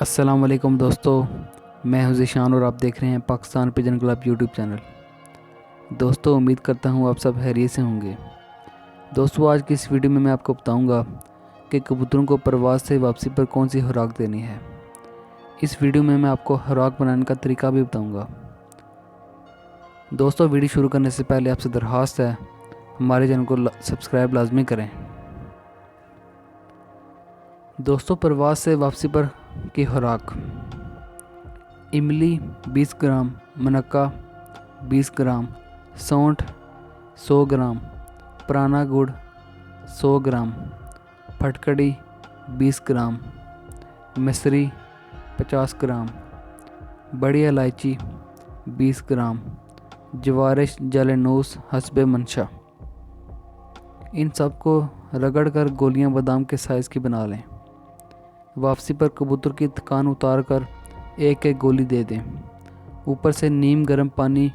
अस्सलाम वालेकुम दोस्तों, मैं हूं ज़ीशान और आप देख रहे हैं Pakistan pigeon club YouTube channel. दोस्तों, उम्मीद करता हूं आप सब खैरियत से होंगे। दोस्तों, आज की इस वीडियो में मैं आपको बताऊंगा कि कबूतरों को परवाज़ से वापसी पर कौन सी खुराक देनी है। इस वीडियो में मैं आपको खुराक बनाने का तरीका भी बताऊँगा। दोस्तों, वीडियो शुरू करने से पहले आपसे दरख्वास्त है, हमारे चैनल को सब्सक्राइब लाजमी करें। दोस्तों, परवाज़ से वापसी पर की खुराक: इमली 20 ग्राम, मनक्का 20 ग्राम, सौंठ 100 ग्राम, पुराना गुड़ 100 ग्राम, फटकड़ी 20 ग्राम, मिश्री 50 ग्राम, बड़ी इलायची 20 ग्राम, जवारिश जलनूस हस्बे मंशा। इन सब को रगड़ कर गोलियां बादाम के साइज़ की बना लें। वापसी पर कबूतर की थकान उतार कर एक एक गोली दे दें। ऊपर से नीम गर्म पानी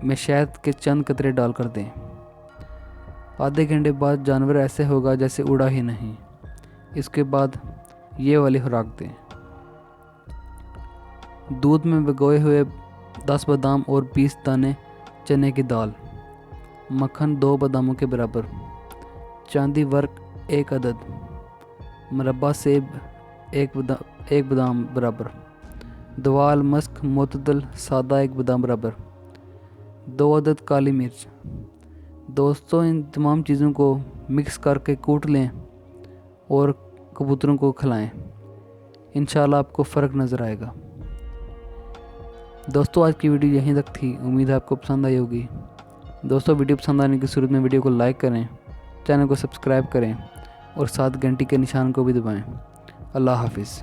में शहद के चंद कतरे डालकर दें। आधे घंटे बाद जानवर ऐसे होगा जैसे उड़ा ही नहीं। इसके बाद ये वाली खुराक दें: दूध में भिगोए हुए 10 बादाम और 20 दाने चने की दाल, मक्खन 2 बादामों के बराबर, चांदी वर्क 1 अदद, मुरब्बा सेब 1 बादाम बराबर, दवाल मस्क मुतदल सादा 1 बादाम बराबर, 2 अदद काली मिर्च। दोस्तों, इन तमाम चीज़ों को मिक्स करके कूट लें और कबूतरों को खिलाएं। इंशाल्लाह आपको फ़र्क नज़र आएगा। दोस्तों, आज की वीडियो यहीं तक थी। उम्मीद है आपको पसंद आई होगी। दोस्तों, वीडियो पसंद आने की सूरत में वीडियो को लाइक करें, चैनल को सब्सक्राइब करें और साथ घंटी के निशान को भी दबाएं। अल्लाह हाफिज़।